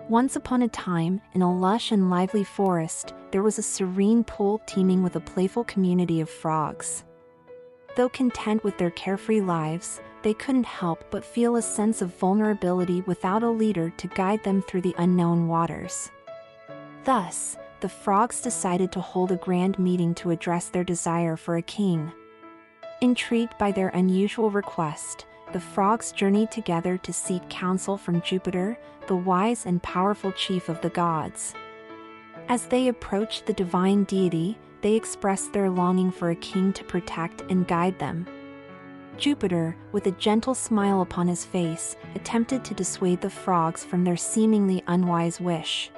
Once upon a time, in a lush and lively forest, there was a serene pool teeming with a playful community of frogs. Though content with their carefree lives, they couldn't help but feel a sense of vulnerability without a leader to guide them through the unknown waters. Thus, the frogs decided to hold a grand meeting to address their desire for a king. Intrigued by their unusual request, the frogs journeyed together to seek counsel from Jupiter, the wise and powerful chief of the gods. As they approached the divine deity, they expressed their longing for a king to protect and guide them. Jupiter, with a gentle smile upon his face, attempted to dissuade the frogs from their seemingly unwise wish.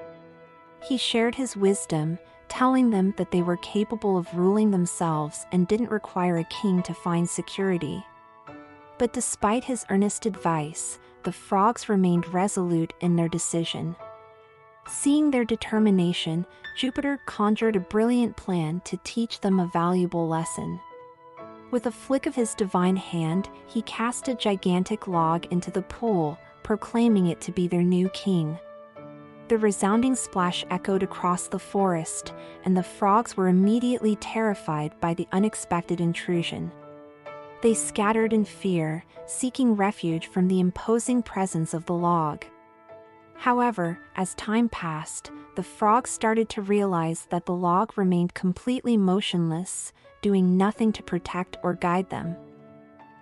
He shared his wisdom, telling them that they were capable of ruling themselves and didn't require a king to find security. But despite his earnest advice, the frogs remained resolute in their decision. Seeing their determination, Jupiter conjured a brilliant plan to teach them a valuable lesson. With a flick of his divine hand, he cast a gigantic log into the pool, proclaiming it to be their new king. The resounding splash echoed across the forest, and the frogs were immediately terrified by the unexpected intrusion. They scattered in fear, seeking refuge from the imposing presence of the log. However, as time passed, the frogs started to realize that the log remained completely motionless, doing nothing to protect or guide them.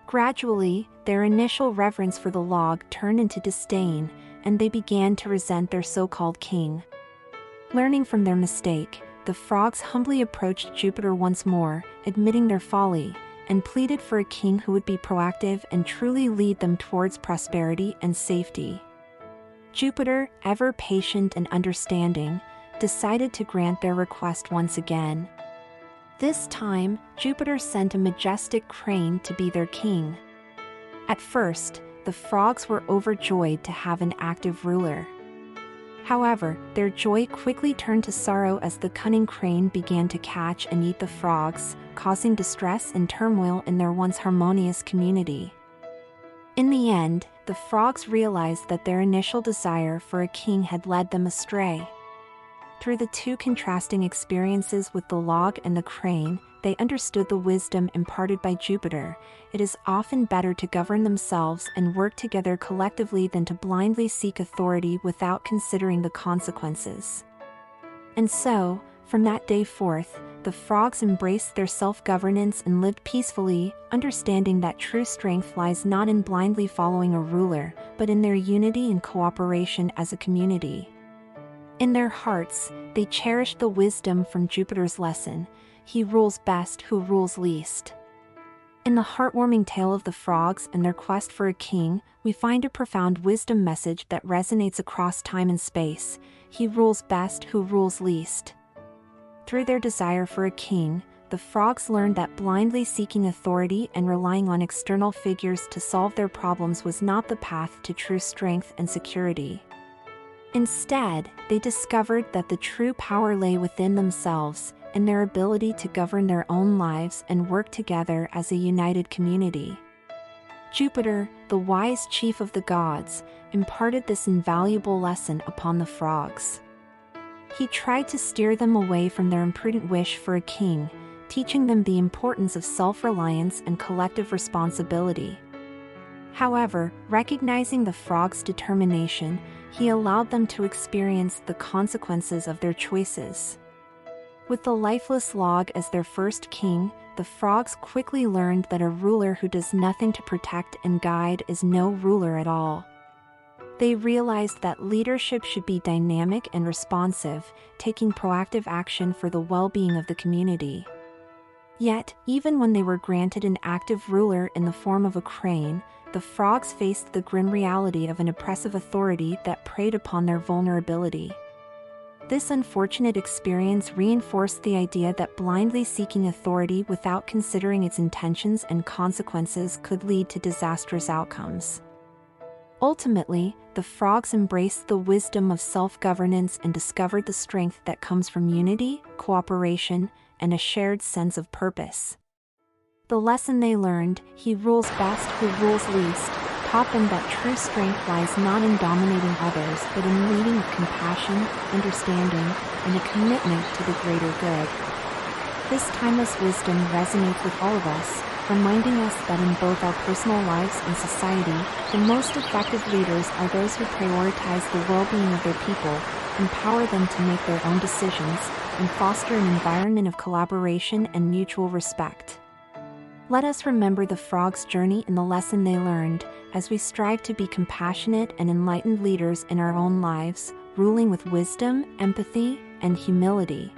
Gradually, their initial reverence for the log turned into disdain, and they began to resent their so-called king. Learning from their mistake, the frogs humbly approached Jupiter once more, admitting their folly, and pleaded for a king who would be proactive and truly lead them towards prosperity and safety. Jupiter, ever patient and understanding, decided to grant their request once again. This time, Jupiter sent a majestic crane to be their king. At first, the frogs were overjoyed to have an active ruler. However, their joy quickly turned to sorrow as the cunning crane began to catch and eat the frogs, causing distress and turmoil in their once harmonious community. In the end, the frogs realized that their initial desire for a king had led them astray. Through the two contrasting experiences with the log and the crane, they understood the wisdom imparted by Jupiter. It is often better to govern themselves and work together collectively than to blindly seek authority without considering the consequences. And so, from that day forth, the frogs embraced their self-governance and lived peacefully, understanding that true strength lies not in blindly following a ruler, but in their unity and cooperation as a community. In their hearts, they cherished the wisdom from Jupiter's lesson: he rules best who rules least. In the heartwarming tale of the frogs and their quest for a king, we find a profound wisdom message that resonates across time and space: he rules best who rules least. Through their desire for a king, the frogs learned that blindly seeking authority and relying on external figures to solve their problems was not the path to true strength and security. Instead, they discovered that the true power lay within themselves, in their ability to govern their own lives and work together as a united community. Jupiter, the wise chief of the gods, imparted this invaluable lesson upon the frogs. He tried to steer them away from their imprudent wish for a king, teaching them the importance of self-reliance and collective responsibility. However, recognizing the frogs' determination, he allowed them to experience the consequences of their choices. With the lifeless log as their first king, the frogs quickly learned that a ruler who does nothing to protect and guide is no ruler at all. They realized that leadership should be dynamic and responsive, taking proactive action for the well-being of the community. Yet, even when they were granted an active ruler in the form of a crane, the frogs faced the grim reality of an oppressive authority that preyed upon their vulnerability. This unfortunate experience reinforced the idea that blindly seeking authority without considering its intentions and consequences could lead to disastrous outcomes. Ultimately, the frogs embraced the wisdom of self-governance and discovered the strength that comes from unity, cooperation, and a shared sense of purpose. The lesson they learned: he rules best who rules least, taught them that true strength lies not in dominating others but in leading with compassion, understanding, and a commitment to the greater good. This timeless wisdom resonates with all of us, reminding us that in both our personal lives and society, the most effective leaders are those who prioritize the well-being of their people, empower them to make their own decisions, and foster an environment of collaboration and mutual respect. Let us remember the frogs' journey and the lesson they learned, as we strive to be compassionate and enlightened leaders in our own lives, ruling with wisdom, empathy, and humility.